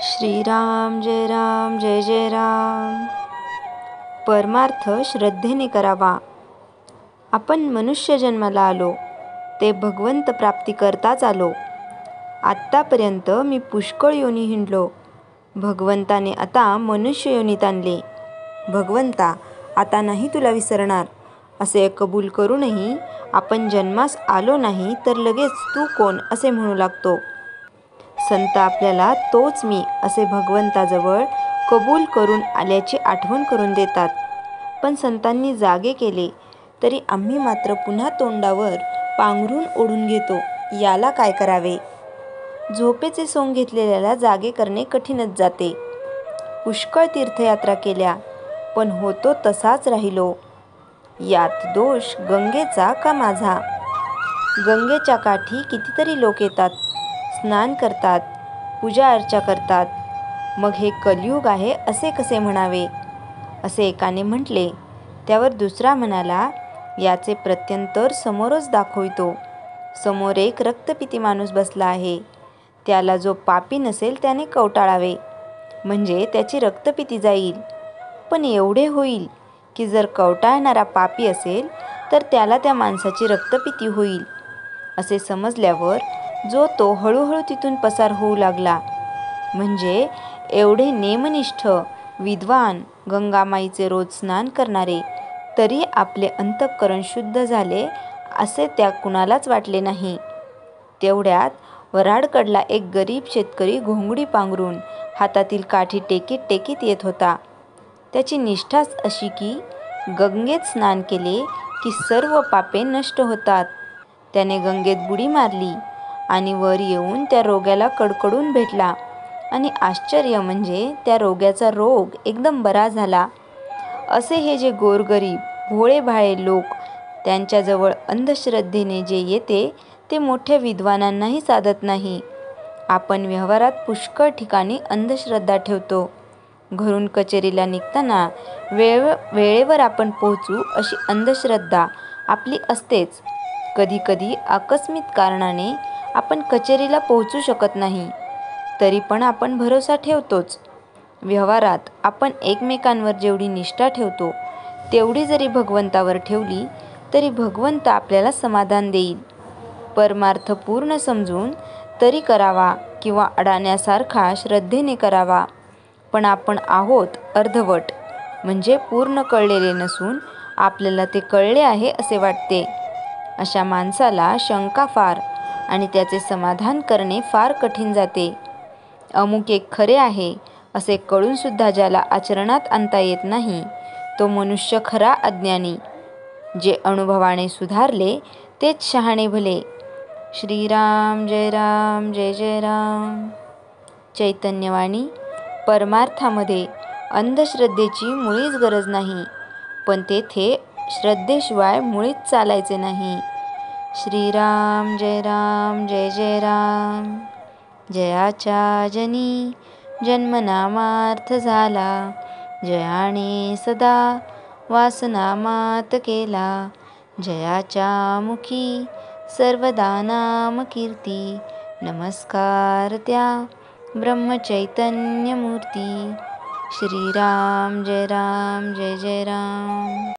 श्रीराम जय जय राम. परमार्थ श्रद्धेने करावा. आपण मनुष्य जन्माला आलो ते भगवंत प्राप्ती करताच आलो. आत्तापर्यंत मी पुष्कळ योनी हिंडलो. भगवंताने आता मनुष्य योनीत आणले. भगवंता आता नाही तुला विसरणार असे कबूल करूनही आपण जन्मास आलो नाही तर लगेच तू कोण असे म्हणू लागतो. संत आपल्याला तोच मी असे भगवंताजवळ कबूल करून आल्याची आठवण करून देतात. पण संतांनी जागे केले तरी आम्ही मात्र पुन्हा तोंडावर पांघरून ओढून घेतो. याला काय करावे? झोपेचे सोंग घेतलेल्याला जागे करणे कठीणच जाते. पुष्कळ तीर्थयात्रा केल्या पण होतो तसाच राहिलो. यात दोष गंगेचा का माझा? गंगेच्या काठी कितीतरी लोक येतात, स्नान करतात, पूजा अर्चा करतात. मग हे कलियुग आहे असे कसे म्हणावे? असे एकाने म्हटले. त्यावर दुसरा म्हणाला, याचे प्रत्यंतर समोरच दाखवितो. समोर एक रक्तपिती माणूस बसला आहे. त्याला जो पापी नसेल त्याने कवटाळावे म्हणजे त्याची रक्तपिती जाईल. पण एवढे होईल की जर कवटाळणारा पापी असेल तर त्याला त्या माणसाची रक्तपिती होईल असे समजल्यावर जो तो हळूहळू तिथून पसार होऊ लागला. म्हणजे एवढे नेमनिष्ठ विद्वान गंगामाईचे रोज स्नान करणारे तरी आपले अंतःकरण शुद्ध झाले असे त्या कुणालाच वाटले नाही. तेवढ्यात वऱ्हाडकडला एक गरीब शेतकरी घोंगडी पांघरून हातातील काठी टेकीत टेकीत येत होता. त्याची निष्ठाच अशी की गंगेत स्नान केले की सर्व पापे नष्ट होतात. त्याने गंगेत बुडी मारली आणि वर येऊन त्या रोग्याला कडकडून भेटला आणि आश्चर्य म्हणजे त्या रोग्याचा रोग एकदम बरा झाला. असे हे जे गोरगरीब भोळेभाळे लोक त्यांच्याजवळ अंधश्रद्धेने जे येते ते मोठ्या विद्वानांनाही साधत नाही. आपण व्यवहारात पुष्कळ ठिकाणी अंधश्रद्धा ठेवतो. घरून कचेरीला निघताना वेळेवर आपण पोहोचू अशी अंधश्रद्धा आपली असतेच. कधीकधी आकस्मिक कारणाने आपण कचेरीला पोहोचू शकत नाही तरी पण आपण भरोसा ठेवतोच. व्यवहारात आपण एकमेकांवर जेवढी निष्ठा ठेवतो तेवढी जरी भगवंतावर ठेवली तरी भगवंत आपल्याला समाधान देईल. परमार्थ पूर्ण समजून तरी करावा किंवा अडाण्यासारखा श्रद्धेने करावा. पण आपण आहोत अर्धवट म्हणजे पूर्ण कळलेले नसून आपल्याला ते कळले आहे असे वाटते. अशा माणसाला शंका फार आणि त्याचे समाधान करणे फार कठीण जाते. अमुक एक खरे आहे असे कळून सुद्धा ज्याला आचरणात आणता येत नाही तो मनुष्य खरा अज्ञानी. जे अनुभवाने सुधारले तेच शहाणे भले. श्रीराम जय जय राम. चैतन्यवाणी. परमार्थामध्ये अंधश्रद्धेची मुळीच गरज नाही पण तेथे श्रद्धेशिवाय मुळीच चालायचे नाही. श्रीराम जय जय राम. जयाच्या जनी जन्मनामार्थ झाला, जयाने सदा वासनामात केला. जयाच्या मुखी सर्वदा नाम कीर्ती, नमस्कार त्या ब्रह्मचैतन्य मूर्ती. श्रीराम जय जय राम.